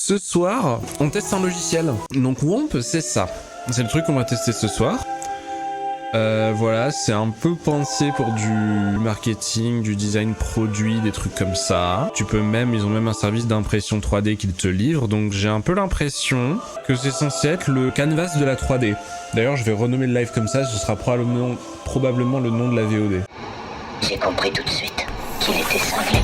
Ce soir, on teste un logiciel. Donc WOMP, c'est ça. C'est le truc qu'on va tester ce soir. Voilà, c'est un peu pensé pour du marketing, du design produit, des trucs comme ça. Ils ont même un service d'impression 3D qu'ils te livrent, donc j'ai un peu l'impression que c'est censé être le canvas de la 3D. D'ailleurs, je vais renommer le live comme ça, ce sera probablement le nom de la VOD. J'ai compris tout de suite qu'il était cinglé.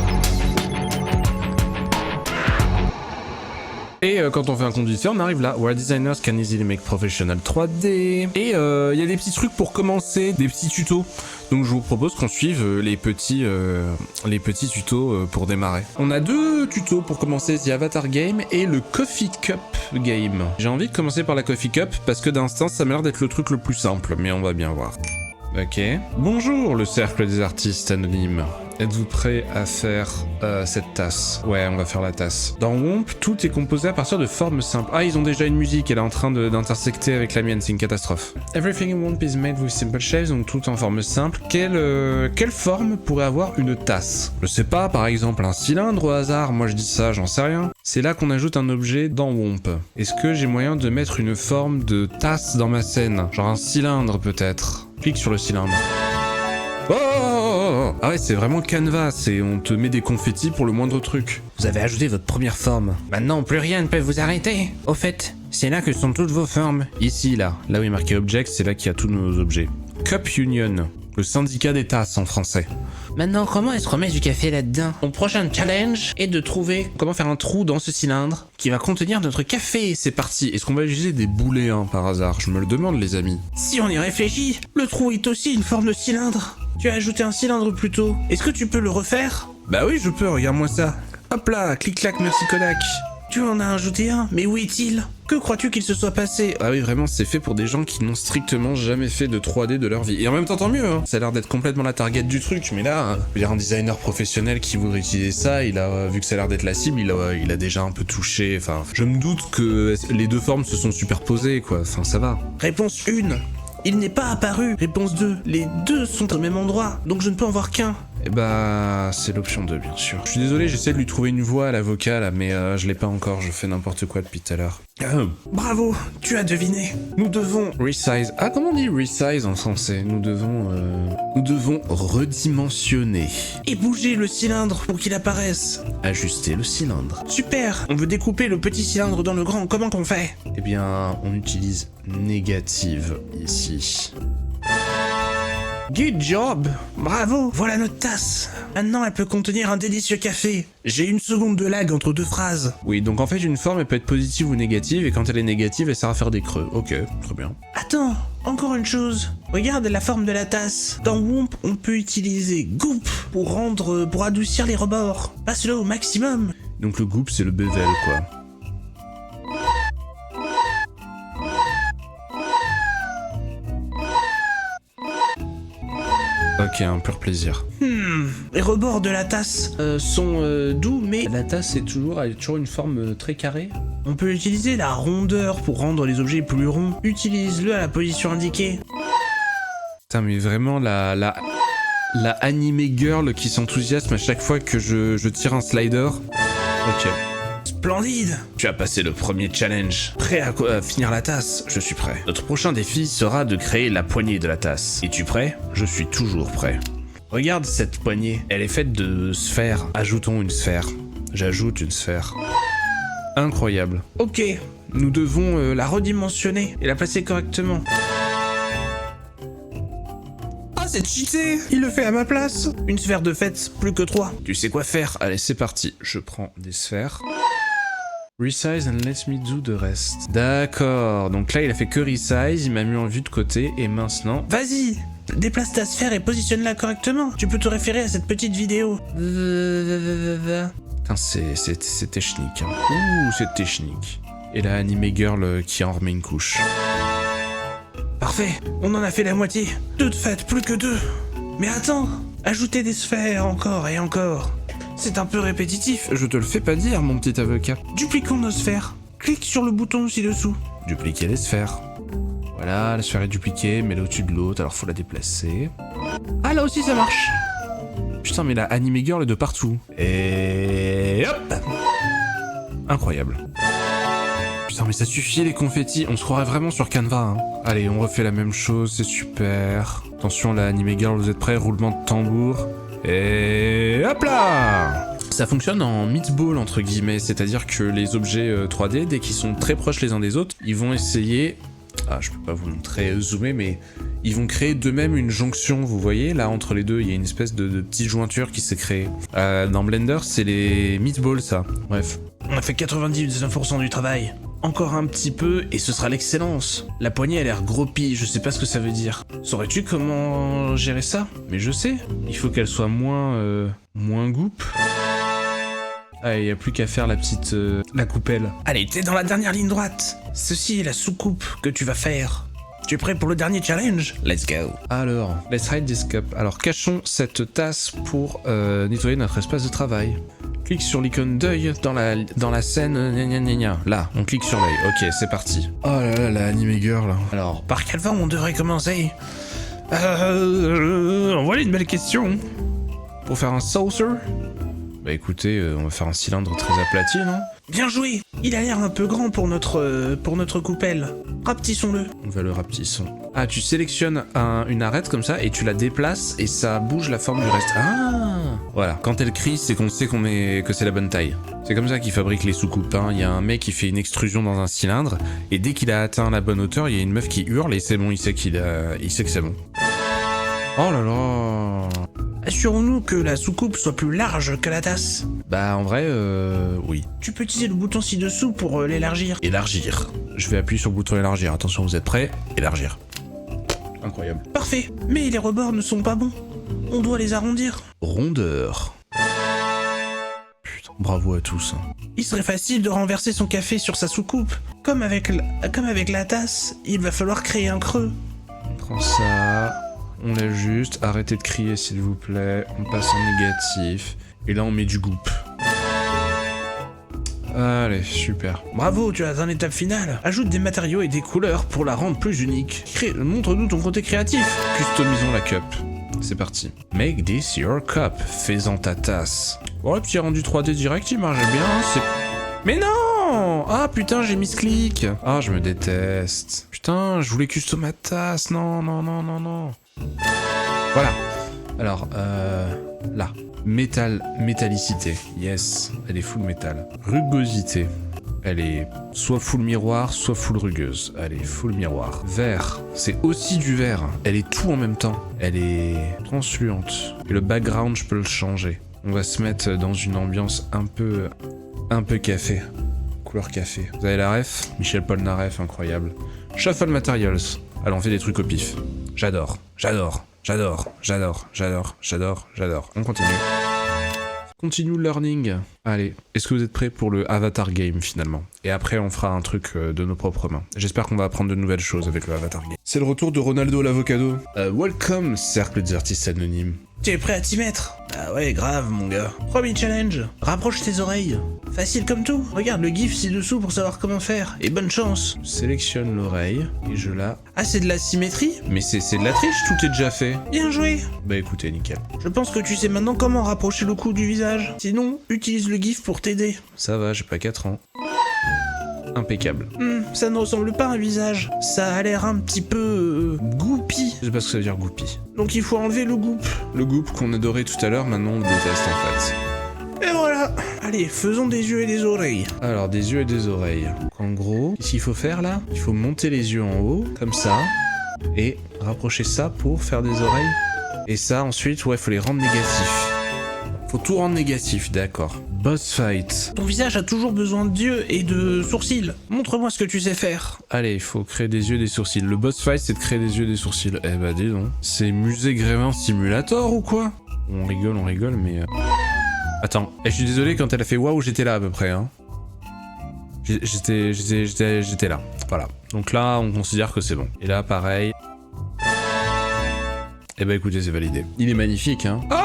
Et quand on fait un conduit de fait, on arrive là. Where designers can easily make professional 3D. Et il y a des petits trucs pour commencer, des petits tutos. Donc je vous propose qu'on suive les petits tutos pour démarrer. On a deux tutos pour commencer, The Avatar Game et le Coffee Cup Game. J'ai envie de commencer par la Coffee Cup parce que d'instinct ça m'a l'air d'être le truc le plus simple, mais on va bien voir. Ok. Bonjour le cercle des artistes anonymes. Êtes-vous prêt à faire cette tasse? Ouais, on va faire la tasse. Dans WOMP, tout est composé à partir de formes simples. Ah, ils ont déjà une musique, elle est en train d'intersecter avec la mienne, c'est une catastrophe. Everything in WOMP is made with simple shapes, donc tout en forme simple. Quelle forme pourrait avoir une tasse? Je sais pas, par exemple un cylindre au hasard, moi je dis ça, j'en sais rien. C'est là qu'on ajoute un objet dans WOMP. Est-ce que j'ai moyen de mettre une forme de tasse dans ma scène? Genre un cylindre peut-être. Clique sur le cylindre. Oh! Ah ouais, c'est vraiment canvas et on te met des confettis pour le moindre truc. Vous avez ajouté votre première forme. Maintenant, plus rien ne peut vous arrêter. Au fait, c'est là que sont toutes vos formes. Ici, là où il est marqué Object, c'est là qu'il y a tous nos objets. Cup Union, le syndicat des tasses en français. Maintenant, comment est-ce qu'on met du café là-dedans? Mon prochain challenge est de trouver comment faire un trou dans ce cylindre qui va contenir notre café. C'est parti. Est-ce qu'on va utiliser des boulets par hasard? Je me le demande, les amis. Si on y réfléchit, le trou est aussi une forme de cylindre. Tu as ajouté un cylindre plus tôt. Est-ce que tu peux le refaire? Bah oui, je peux, regarde-moi ça. Hop là, clic-clac, merci Kodak. Tu en as ajouté un, mais où est-il? Que crois-tu qu'il se soit passé? Ah oui, vraiment, c'est fait pour des gens qui n'ont strictement jamais fait de 3D de leur vie. Et en même temps, tant mieux, hein. Ça a l'air d'être complètement la target du truc, mais là, il y a un designer professionnel qui voudrait utiliser ça, il a, vu que ça a l'air d'être la cible, il a déjà un peu touché, enfin... Je me doute que les deux formes se sont superposées, quoi, enfin, ça va. Réponse 1. Il n'est pas apparu. Réponse 2. Les deux sont au même endroit, donc je ne peux en voir qu'un. Eh bah, c'est l'option 2, bien sûr. Je suis désolé, j'essaie de lui trouver une voix à l'avocat, là, mais je l'ai pas encore, je fais n'importe quoi depuis tout à l'heure. Bravo, tu as deviné. Nous devons... Resize. Ah, comment on dit resize en français? Nous devons redimensionner. Et bouger le cylindre pour qu'il apparaisse. Ajuster le cylindre. Super. On veut découper le petit cylindre dans le grand, comment qu'on fait? Eh bien, on utilise négative ici. Good job! Bravo! Voilà notre tasse! Maintenant, elle peut contenir un délicieux café. J'ai une seconde de lag entre deux phrases. Oui, donc en fait, une forme, elle peut être positive ou négative, et quand elle est négative, elle sert à faire des creux. Ok, très bien. Attends, encore une chose. Regarde la forme de la tasse. Dans WOMP, on peut utiliser Goop pour adoucir les rebords. Passe-le au maximum. Donc le Goop, c'est le bevel, quoi. Ok, un pur plaisir. Les rebords de la tasse sont doux, mais la tasse a toujours une forme très carrée. On peut utiliser la rondeur pour rendre les objets plus ronds. Utilise-le à la position indiquée. Putain, mais vraiment la anime girl qui s'enthousiasme à chaque fois que je tire un slider. Ok. Splendide! Tu as passé le premier challenge. Prêt à finir la tasse? Je suis prêt. Notre prochain défi sera de créer la poignée de la tasse. Es-tu prêt? Je suis toujours prêt. Regarde cette poignée. Elle est faite de sphères. Ajoutons une sphère. J'ajoute une sphère. Incroyable. Ok. Nous devons la redimensionner et la placer correctement. Ah, c'est cheaté! Il le fait à ma place. Une sphère de fait, plus que 3. Tu sais quoi faire? Allez, c'est parti. Je prends des sphères. Resize and let me do the rest. D'accord, donc là il a fait que resize, il m'a mis en vue de côté, et maintenant... Vas-y! Déplace ta sphère et positionne-la correctement. Tu peux te référer à cette petite vidéo. Putain, c'est technique. Hein. Ouh, c'est technique. Et la anime girl qui en remet une couche. Parfait, on en a fait la moitié. Toutes faites, plus que 2. Mais attends, ajoutez des sphères encore et encore. C'est un peu répétitif. Je te le fais pas dire, mon petit avocat. Dupliquons nos sphères. Clique sur le bouton ci-dessous. Dupliquer les sphères. Voilà, la sphère est dupliquée, mais elle est au-dessus de l'autre, alors faut la déplacer. Ah, là aussi ça marche. Putain, mais la anime girl est de partout. Et hop! Incroyable. Putain, mais ça suffit les confettis, on se croirait vraiment sur Canva, hein. Allez, on refait la même chose, c'est super. Attention, la anime girl, vous êtes prêts? Roulement de tambour. Et hop là! Ça fonctionne en meatball entre guillemets, c'est-à-dire que les objets 3D, dès qu'ils sont très proches les uns des autres, ils vont essayer... Ah, je peux pas vous montrer zoomer, mais ils vont créer d'eux-mêmes une jonction, vous voyez, là, entre les deux, il y a une espèce de petite jointure qui s'est créée. Dans Blender, c'est les meatballs, ça. Bref. On a fait 99% du travail. Encore un petit peu, et ce sera l'excellence. La poignée a l'air groppie, je sais pas ce que ça veut dire. Saurais-tu comment gérer ça? Mais je sais, il faut qu'elle soit moins goupe. Ah, il n'y a plus qu'à faire la petite... la coupelle. Allez, t'es dans la dernière ligne droite. Ceci est la soucoupe que tu vas faire. Tu es prêt pour le dernier challenge? Let's go. Alors, let's hide this cup. Alors, cachons cette tasse pour nettoyer notre espace de travail. Clique sur l'icône d'œil dans la scène... Gna gna gna gna. Là, on clique sur l'œil. Ok, c'est parti. Oh là là, la anime girl. Alors, par quelle forme on devrait commencer? Voilà une belle question. Pour faire un saucer? Bah écoutez, on va faire un cylindre très aplati, non? Bien joué! Il a l'air un peu grand pour notre coupelle. Rapetissons-le. On va le rapetissons. Ah, tu sélectionnes une arête comme ça et tu la déplaces et ça bouge la forme du reste. Ah! Voilà, quand elle crie, c'est qu'on sait que c'est la bonne taille. C'est comme ça qu'ils fabriquent les soucoupes, hein. Il y a un mec qui fait une extrusion dans un cylindre et dès qu'il a atteint la bonne hauteur, il y a une meuf qui hurle et c'est bon, il sait que c'est bon. Oh là là! Assurons-nous que la soucoupe soit plus large que la tasse. Bah en vrai, oui. Tu peux utiliser le bouton ci-dessous pour l'élargir. Élargir. Je vais appuyer sur le bouton élargir. Attention, vous êtes prêts? Élargir. Incroyable. Parfait. Mais les rebords ne sont pas bons. On doit les arrondir. Rondeur. Putain, bravo à tous. Il serait facile de renverser son café sur sa soucoupe. Comme avec la tasse, il va falloir créer un creux. On prend ça... On l'ajuste, arrêtez de crier s'il vous plaît, on passe en négatif, et là on met du goop. Allez, super. Bravo, tu as atteint l'étape finale. Ajoute des matériaux et des couleurs pour la rendre plus unique. Montre-nous ton côté créatif. Customisons la cup. C'est parti. Make this your cup, fais-en ta tasse. Bon, le petit rendu 3D direct, il marche bien, c'est... Mais non! Ah putain, j'ai mis ce clic. Ah, je me déteste. Putain, je voulais custom ma tasse, non. Voilà. Alors, là. Métallicité. Yes, elle est full métal. Rugosité. Elle est soit full miroir, soit full rugueuse. Elle est full miroir. Vert. C'est aussi du vert. Elle est tout en même temps. Elle est transluante. Et le background, je peux le changer. On va se mettre dans une ambiance un peu café. Couleur café. Vous avez la ref? Michel Polnareff, incroyable. Shuffle Materials. Allez, on fait des trucs au pif. J'adore. On continue. Continue le learning. Allez, est-ce que vous êtes prêts pour le Avatar Game finalement? Et après on fera un truc de nos propres mains. J'espère qu'on va apprendre de nouvelles choses avec le Avatar Game. C'est le retour de Ronaldo l'avocado. Welcome, cercle des artistes anonymes. Tu es prêt à t'y mettre? Ah ouais, grave mon gars. Premier challenge, rapproche tes oreilles. Facile comme tout. Regarde le gif ci-dessous pour savoir comment faire. Et bonne chance. Sélectionne l'oreille et je la... Ah, c'est de la symétrie? Mais c'est de la triche, tout est déjà fait. Bien joué. Bah écoutez, nickel. Je pense que tu sais maintenant comment rapprocher le cou du visage. Sinon, utilise le gif pour t'aider. Ça va, j'ai pas 4 ans. Impeccable. Ça ne ressemble pas à un visage. Ça a l'air un petit peu... goupy. Je sais pas ce que ça veut dire goupy. Donc il faut enlever le goop. Le goop qu'on adorait tout à l'heure, maintenant on le déteste en fait. Et voilà. Allez, faisons des yeux et des oreilles. Alors, des yeux et des oreilles. En gros, qu'est-ce qu'il faut faire là? Il faut monter les yeux en haut, comme ça, et rapprocher ça pour faire des oreilles. Et ça, ensuite, ouais, faut les rendre négatifs. Faut tout rendre négatif, d'accord. Boss fight. Ton visage a toujours besoin d'yeux et de sourcils. Montre-moi ce que tu sais faire. Allez, il faut créer des yeux et des sourcils. Le boss fight, c'est de créer des yeux et des sourcils. Eh bah, dis donc. C'est musée Grévin Simulator ou quoi? On rigole, mais... Attends, je suis désolé, quand elle a fait waouh, j'étais là à peu près, hein. J'étais là. Voilà. Donc là, on considère que c'est bon. Et là, pareil. Eh bah écoutez, c'est validé. Il est magnifique, hein. Ah,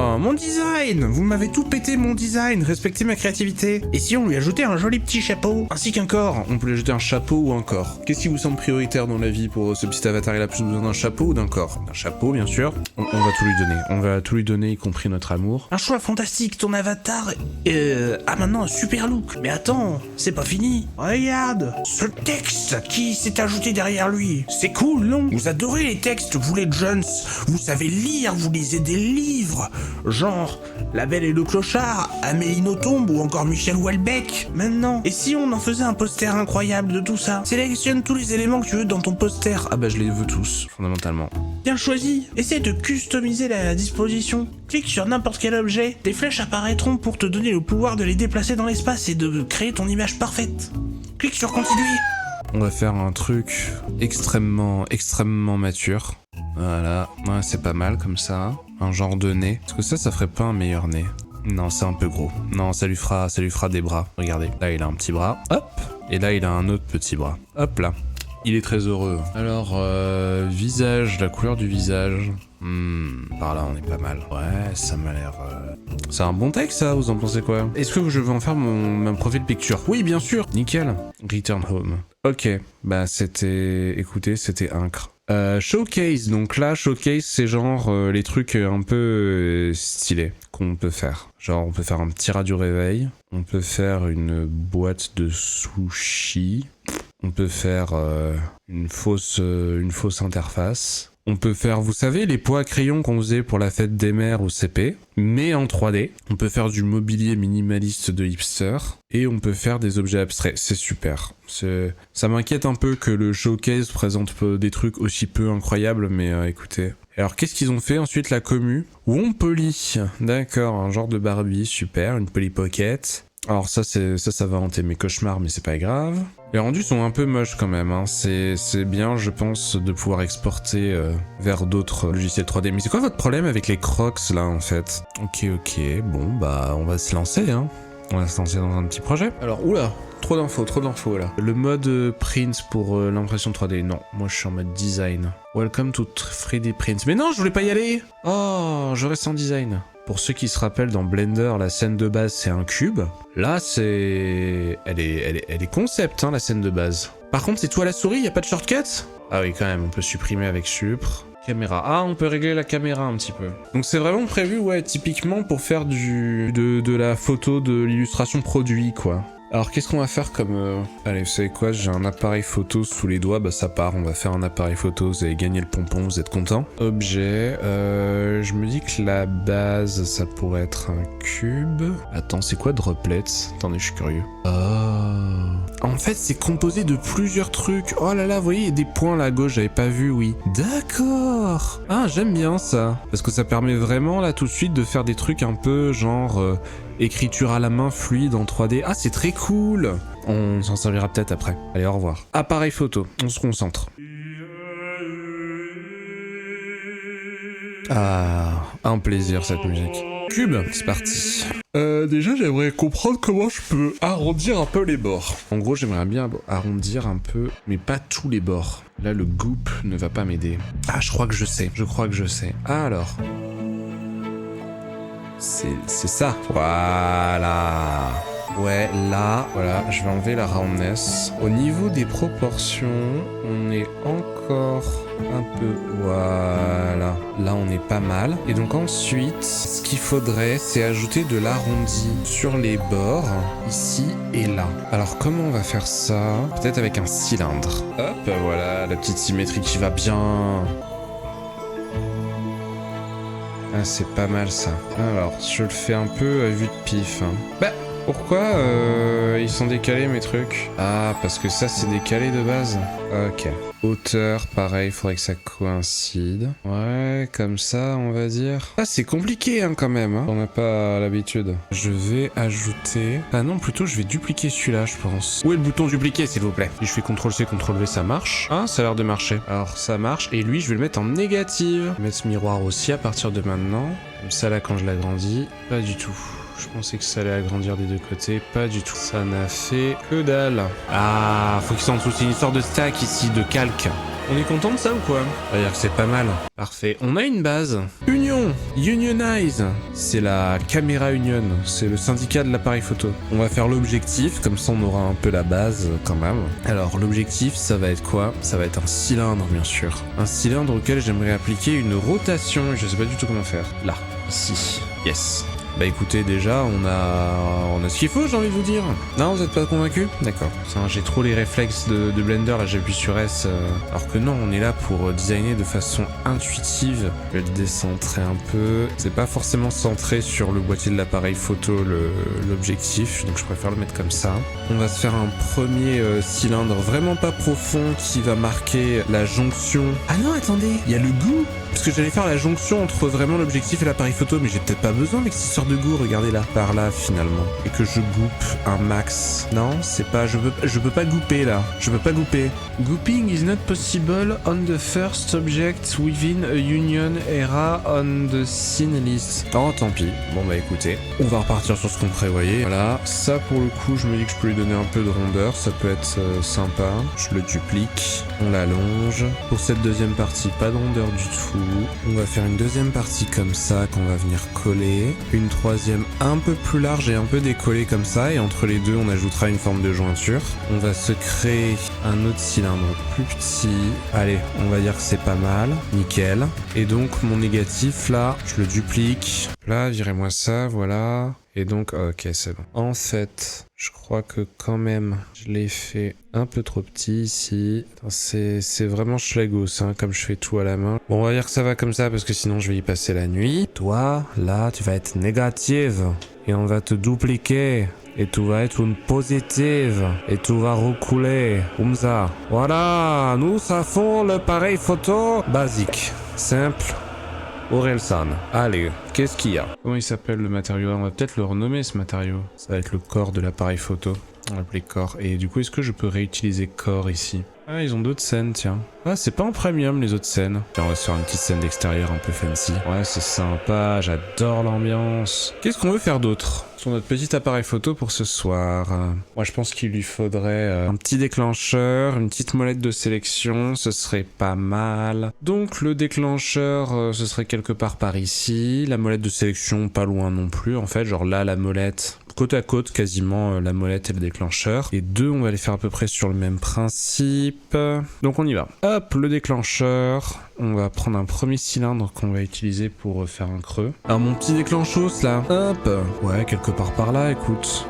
Oh, mon design! Vous m'avez tout pété mon design, respectez ma créativité. Et si on lui ajoutait un joli petit chapeau, ainsi qu'un corps? On peut lui ajouter un chapeau ou un corps. Qu'est-ce qui vous semble prioritaire dans la vie pour ce petit avatar? Il a plus besoin d'un chapeau ou d'un corps? D'un chapeau, bien sûr. On va tout lui donner. On va tout lui donner, y compris notre amour. Un choix fantastique, ton avatar a maintenant un super look. Mais attends, c'est pas fini. Regarde, ce texte qui s'est ajouté derrière lui. C'est cool, non? Vous adorez les textes, vous les Jones. Vous savez lire, vous lisez des livres. Genre, La Belle et le Clochard, Amélie Nothomb ou encore Michel Houellebecq. Maintenant, et si on en faisait un poster incroyable de tout ça? Sélectionne tous les éléments que tu veux dans ton poster. Ah bah je les veux tous, fondamentalement. Bien choisi. Essaie de customiser la disposition. Clique sur n'importe quel objet. Des flèches apparaîtront pour te donner le pouvoir de les déplacer dans l'espace et de créer ton image parfaite. Clique sur continuer. On va faire un truc extrêmement mature. Voilà, ouais, c'est pas mal comme ça. Un genre de nez. Est-ce que ça ferait pas un meilleur nez? Non, c'est un peu gros. Non, ça lui fera des bras. Regardez, là il a un petit bras. Hop. Et là il a un autre petit bras. Hop là. Il est très heureux. Alors, visage, la couleur du visage. Par là on est pas mal. Ouais, ça m'a l'air... C'est un bon texte ça, vous en pensez quoi? Est-ce que je veux en faire mon profil picture? Oui, bien sûr. Nickel. Return home. Ok, bah c'était... Écoutez, c'était incre. Showcase, donc là, showcase, c'est genre les trucs un peu stylés qu'on peut faire. Genre, on peut faire un petit radio réveil, on peut faire une boîte de sushi, on peut faire une fausse interface. On peut faire, vous savez, les pots à crayon qu'on faisait pour la fête des mères au CP, mais en 3D. On peut faire du mobilier minimaliste de hipster, et on peut faire des objets abstraits. C'est super. Ça m'inquiète un peu que le showcase présente des trucs aussi peu incroyables, mais écoutez. Alors qu'est-ce qu'ils ont fait ensuite, la commu? One Poly, d'accord, un genre de Barbie, super, une Polly Pocket. Alors ça va hanter mes cauchemars, mais c'est pas grave. Les rendus sont un peu moches quand même, hein. C'est bien, je pense, de pouvoir exporter vers d'autres logiciels 3D. Mais c'est quoi votre problème avec les crocs là en fait? Ok, bon bah on va se lancer, hein. On va se lancer dans un petit projet. Alors, oula, trop d'infos là. Le mode print pour l'impression 3D, non. Moi je suis en mode design. Welcome to 3D print. Mais non, je voulais pas y aller. Oh, je reste en design. Pour ceux qui se rappellent, dans Blender, la scène de base, c'est un cube. Là, c'est... Elle est concept, hein, la scène de base. Par contre, c'est tout à la souris, y a pas de shortcut? Ah oui, quand même, on peut supprimer avec Supr. Caméra. Ah, on peut régler la caméra un petit peu. Donc c'est vraiment prévu, ouais, typiquement pour faire de la photo, de l'illustration produit, quoi. Alors qu'est-ce qu'on va faire comme... Allez, vous savez quoi, j'ai un appareil photo sous les doigts, bah ça part, on va faire un appareil photo, vous avez gagné le pompon, vous êtes content. Objet, je me dis que la base, ça pourrait être un cube. Attends, c'est quoi Droplets? Attendez, je suis curieux. Oh... En fait, c'est composé de plusieurs trucs. Oh là là, vous voyez, il y a des points là à gauche, j'avais pas vu, oui. D'accord. Ah, j'aime bien ça. Parce que ça permet vraiment, là, tout de suite, de faire des trucs un peu, genre... écriture à la main fluide en 3D. Ah, c'est très cool. On s'en servira peut-être après. Allez, au revoir. Appareil photo. On se concentre. Ah, un plaisir cette musique. Cube, c'est parti. Déjà, j'aimerais comprendre comment je peux arrondir un peu les bords. En gros, j'aimerais bien arrondir un peu, mais pas tous les bords. Là, le goop ne va pas m'aider. Ah, je crois que je sais. Ah, alors... C'est ça. Voilà. Ouais, là, voilà, je vais enlever la roundness. Au niveau des proportions, on est encore un peu... Voilà. Là, on est pas mal. Et donc ensuite, ce qu'il faudrait, c'est ajouter de l'arrondi sur les bords, ici et là. Alors, comment on va faire ça? Peut-être avec un cylindre. Hop, voilà, la petite symétrie qui va bien... Ah, c'est pas mal ça. Alors, je le fais un peu à vue de pif. Hein. Bah, pourquoi ils sont décalés mes trucs? Ah, parce que ça c'est décalé de base. Ok. Hauteur, pareil, faudrait que ça coïncide. Ouais, comme ça, on va dire. Ah, c'est compliqué hein, quand même. Hein. On n'a pas l'habitude. Je vais ajouter... Ah non, plutôt je vais dupliquer celui-là, je pense. Où est le bouton dupliquer, s'il vous plaît? Si je fais CTRL-C, CTRL-V, ça marche. Ah, ça a l'air de marcher. Alors, ça marche. Et lui, je vais le mettre en négative. Je vais mettre ce miroir aussi à partir de maintenant. Comme ça, là, quand je l'agrandis, pas du tout. Je pensais que ça allait agrandir des deux côtés, pas du tout. Ça n'a fait que dalle. Ah, faut qu'ils s'en dessous, c'est une histoire de stack ici, de calque. On est content de ça ou quoi? On va dire que c'est pas mal. Parfait, on a une base. Union. Unionize. C'est la caméra union, c'est le syndicat de l'appareil photo. On va faire l'objectif, comme ça on aura un peu la base quand même. Alors l'objectif, ça va être quoi? Ça va être un cylindre bien sûr. Un cylindre auquel j'aimerais appliquer une rotation, je sais pas du tout comment faire. Là, ici, yes. Bah écoutez, déjà, on a ce qu'il faut, j'ai envie de vous dire. Non, vous êtes pas convaincu? D'accord. J'ai trop les réflexes de Blender, là j'appuie sur S. Alors que non, on est là pour designer de façon intuitive. Je vais le décentrer un peu. C'est pas forcément centré sur le boîtier de l'appareil photo, l'objectif, donc je préfère le mettre comme ça. On va se faire un premier cylindre vraiment pas profond qui va marquer la jonction. Ah non, attendez, il y a le goût. Parce que j'allais faire la jonction entre vraiment l'objectif et l'appareil photo, mais j'ai peut-être pas besoin avec cette sorte de goût, regardez là, par là finalement. Et que je goupe un max. Non, c'est pas, je peux pas gouper là. Je peux pas gouper. Gooping is not possible on the first object within a union era on the scene list. Oh, tant pis. Bon bah écoutez, on va repartir sur ce qu'on prévoyait. Voilà, ça pour le coup, je me dis que je peux lui donner un peu de rondeur, ça peut être sympa. Je le duplique, on l'allonge. Pour cette deuxième partie, pas de rondeur du tout. On va faire une deuxième partie comme ça qu'on va venir coller. Une troisième un peu plus large et un peu décollée comme ça. Et entre les deux, on ajoutera une forme de jointure. On va se créer un autre cylindre plus petit. Allez, on va dire que c'est pas mal. Nickel. Et donc, mon négatif, là, je le duplique. Là, virez-moi ça, voilà. Et donc, ok, c'est bon. En fait, je crois que quand même, je l'ai fait un peu trop petit ici. C'est vraiment schlagos, hein, comme je fais tout à la main. Bon, on va dire que ça va comme ça, parce que sinon je vais y passer la nuit. Toi, là, tu vas être négative. Et on va te dupliquer. Et tout va être une positive. Et tout va recouler. Comme ça. Voilà, nous, ça fait l'appareil photo basique. Simple. Orelsan. Allez, qu'est-ce qu'il y a? Comment il s'appelle le matériau? On va peut-être le renommer ce matériau. Ça va être le corps de l'appareil photo. On va l'appeler corps. Et du coup, est-ce que je peux réutiliser corps ici? Ah, ils ont d'autres scènes, tiens. Ah, c'est pas en premium les autres scènes. Tiens, on va se faire une petite scène d'extérieur un peu fancy. Ouais, c'est sympa, j'adore l'ambiance. Qu'est-ce qu'on veut faire d'autre sur notre petit appareil photo pour ce soir? Moi, je pense qu'il lui faudrait un petit déclencheur, une petite molette de sélection, ce serait pas mal. Donc, le déclencheur, ce serait quelque part par ici. La molette de sélection, pas loin non plus, en fait. Genre là, la molette... côte à côte quasiment la molette et le déclencheur. Les deux, on va les faire à peu près sur le même principe. Donc on y va. Hop, le déclencheur. On va prendre un premier cylindre qu'on va utiliser pour faire un creux. Alors mon petit déclenchos là. Hop. Ouais, quelque part par là, écoute.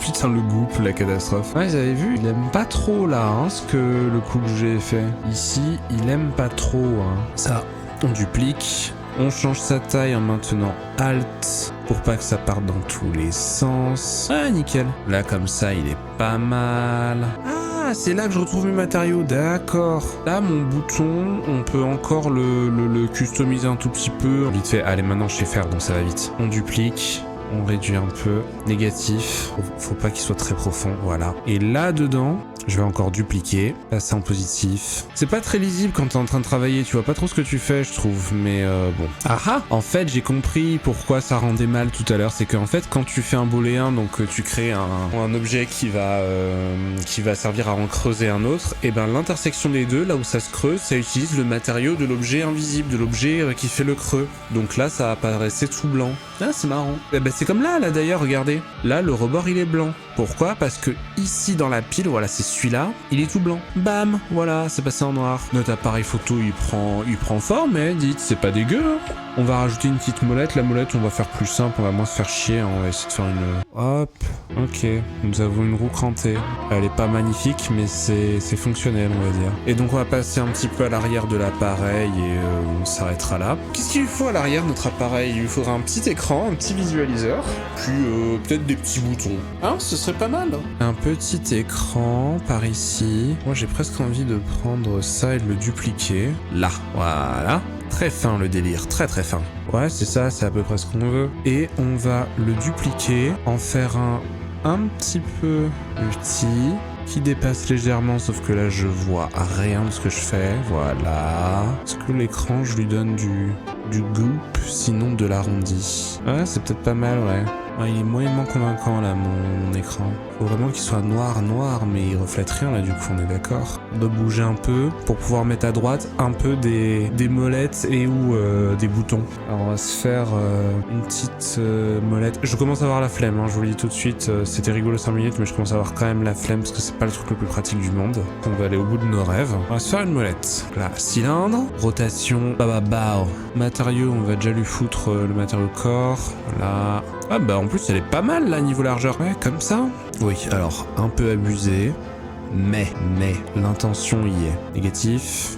Putain, le goût, la catastrophe. Ouais, vous avez vu, il aime pas trop là, hein, le coup que j'ai fait. Ici, il aime pas trop, hein. Ça, on duplique. On change sa taille en maintenant Alt pour pas que ça parte dans tous les sens. Ah, nickel. Là, comme ça, il est pas mal. Ah, c'est là que je retrouve mes matériaux. D'accord. Là, mon bouton, on peut encore le customiser un tout petit peu. Vite fait. Allez, maintenant, je sais faire, donc ça va vite. On duplique. On réduit un peu. Négatif. Faut pas qu'il soit très profond. Voilà. Et là, dedans... je vais encore dupliquer, passer en positif. C'est pas très lisible quand t'es en train de travailler, tu vois pas trop ce que tu fais, je trouve, mais bon. Ah ah. En fait, j'ai compris pourquoi ça rendait mal tout à l'heure, c'est qu'en fait, quand tu fais un booléen, donc tu crées un objet qui va servir à en creuser un autre, et ben l'intersection des deux, là où ça se creuse, ça utilise le matériau de l'objet invisible, de l'objet qui fait le creux. Donc là, ça apparaissait tout blanc. Ah, c'est marrant. Eh ben c'est comme là d'ailleurs, regardez. Là, le rebord, il est blanc. Pourquoi? Parce que ici, dans la pile, voilà, c'est celui-là, il est tout blanc. Bam, voilà, c'est passé en noir. Notre appareil photo, il prend forme, mais dites, c'est pas dégueu, hein. On va rajouter une petite molette. La molette, on va faire plus simple, on va moins se faire chier, hein. On va essayer de faire une... hop, ok. Nous avons une roue crantée. Elle est pas magnifique, mais c'est fonctionnel, on va dire. Et donc, on va passer un petit peu à l'arrière de l'appareil et on s'arrêtera là. Qu'est-ce qu'il lui faut à l'arrière, notre appareil? Il lui faudra un petit écran, un petit visualiseur, puis peut-être des petits boutons. Hein, ce serait pas mal. Un petit écran par ici. Moi, j'ai presque envie de prendre ça et de le dupliquer. Là, voilà. Très fin le délire, très très fin. Ouais, c'est ça, c'est à peu près ce qu'on veut. Et on va le dupliquer, en faire un petit peu petit, qui dépasse légèrement, sauf que là je vois rien de ce que je fais. Voilà. Est-ce que l'écran, je lui donne du goop, sinon de l'arrondi? Ouais, c'est peut-être pas mal, ouais. Ah, il est moyennement convaincant là, mon écran. Faut vraiment qu'il soit noir, mais il reflète rien là, du coup, on est d'accord. On doit bouger un peu pour pouvoir mettre à droite un peu des molettes et ou des boutons. Alors on va se faire une petite molette. Je commence à avoir la flemme, hein, je vous le dis tout de suite. C'était rigolo 5 minutes, mais je commence à avoir quand même la flemme parce que c'est pas le truc le plus pratique du monde. On va aller au bout de nos rêves. On va se faire une molette. Là, cylindre, rotation, bababao. Matériaux, on va déjà lui foutre le matériau corps. Là. Ah bah en plus elle est pas mal là niveau largeur. Ouais, comme ça. Oui, alors un peu abusé. Mais l'intention y est. Négatif.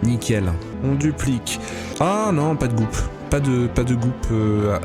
Nickel. On duplique. Ah non, pas de gouppe. Pas de gouppe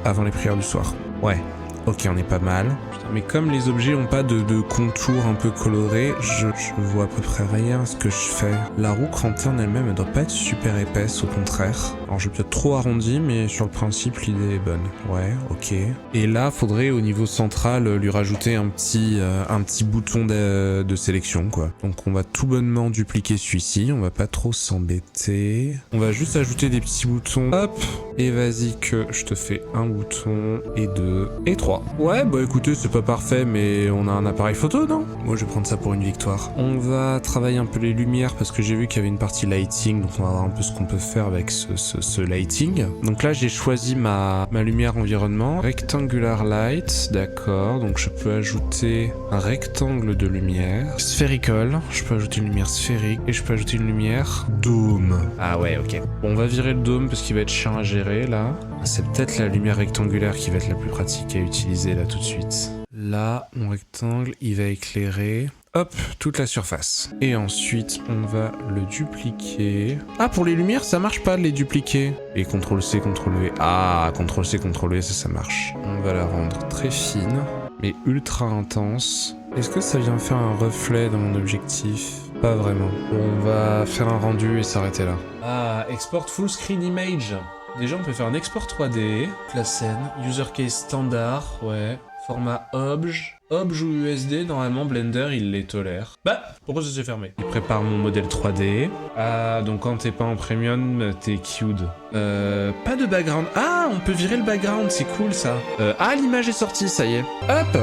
avant les prières du soir. Ouais. Ok, on est pas mal. Putain, mais comme les objets ont pas de contours un peu colorés, je vois à peu près rien à ce que je fais. La roue crantée en elle-même, elle doit pas être super épaisse, au contraire. Alors j'ai peut-être trop arrondi, mais sur le principe, l'idée est bonne. Ouais, ok. Et là, faudrait au niveau central lui rajouter un petit bouton de sélection, quoi. Donc on va tout bonnement dupliquer celui-ci, on va pas trop s'embêter. On va juste ajouter des petits boutons. Hop. Et vas-y que je te fais un bouton, et 2, et 3. Ouais, bah écoutez, c'est pas parfait, mais on a un appareil photo, non? Moi, je vais prendre ça pour une victoire. On va travailler un peu les lumières, parce que j'ai vu qu'il y avait une partie lighting, donc on va voir un peu ce qu'on peut faire avec ce lighting. Donc là, j'ai choisi ma lumière environnement. Rectangular light, d'accord, donc je peux ajouter un rectangle de lumière. Spherical, je peux ajouter une lumière sphérique, et je peux ajouter une lumière dôme. Ah ouais, ok. Bon, on va virer le dôme, parce qu'il va être chiant à gérer, là. C'est peut-être la lumière rectangulaire qui va être la plus pratique à utiliser là tout de suite. Là, mon rectangle, il va éclairer, hop, toute la surface. Et ensuite, on va le dupliquer. Ah, pour les lumières, ça marche pas de les dupliquer. Et CTRL-C, CTRL-V. Ah, CTRL-C, CTRL-V, ça marche. On va la rendre très fine, mais ultra intense. Est-ce que ça vient faire un reflet dans mon objectif? Pas vraiment. On va faire un rendu et s'arrêter là. Ah, export full screen image. Déjà, on peut faire un export 3D, la scène, user case standard, ouais, format obj. Obj ou USD, normalement Blender il les tolère. Bah, pourquoi ça s'est fermé? Il prépare mon modèle 3D. Ah, donc quand t'es pas en premium, t'es queued. Pas de background. Ah, on peut virer le background, c'est cool ça. Ah, l'image est sortie, ça y est. Hop!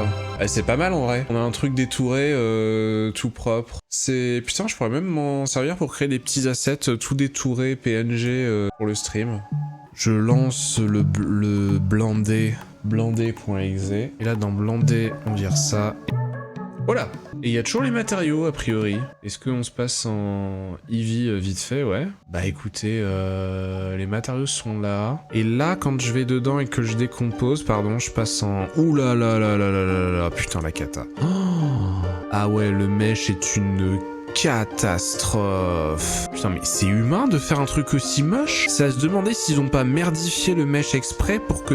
C'est pas mal en vrai. On a un truc détouré, tout propre. Putain, je pourrais même m'en servir pour créer des petits assets tout détourés PNG pour le stream. Je lance le blendé.exe. Et là, dans blendé, on vire ça. Voilà. Et il y a toujours les matériaux, a priori. Est-ce qu'on se passe en Eevee vite fait? Ouais. Bah écoutez, les matériaux sont là. Et là, quand je vais dedans et que je décompose, pardon, je passe en... Ouh là là là là là là là, putain, la cata. Oh. Ah ouais, le mesh est une... catastrophe. Putain, mais c'est humain de faire un truc aussi moche? C'est à se demander s'ils ont pas merdifié le mesh exprès pour que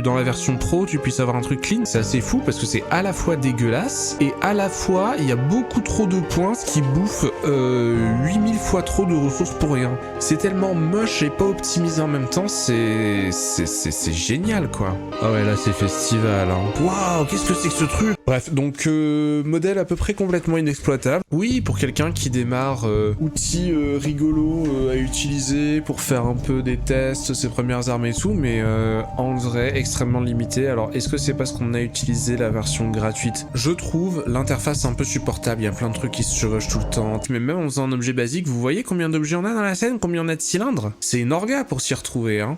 dans la version pro, tu puisses avoir un truc clean. C'est assez fou parce que c'est à la fois dégueulasse et à la fois, il y a beaucoup trop de points, ce qui bouffe 8000 fois trop de ressources pour rien. C'est tellement moche et pas optimisé en même temps, c'est génial, quoi. Ah ouais, là, c'est festival, hein. Waouh, qu'est-ce que c'est que ce truc? Bref, donc, modèle à peu près complètement inexploitable. Oui, pour quelqu'un qui démarre, outil rigolo à utiliser pour faire un peu des tests, ses premières armes et tout, mais en vrai extrêmement limité. Alors est-ce que c'est parce qu'on a utilisé la version gratuite? Je trouve l'interface un peu supportable, il y a plein de trucs qui se chevauchent tout le temps. Mais même en faisant un objet basique, vous voyez combien d'objets on a dans la scène, combien on a de cylindres? C'est une orga pour s'y retrouver, hein.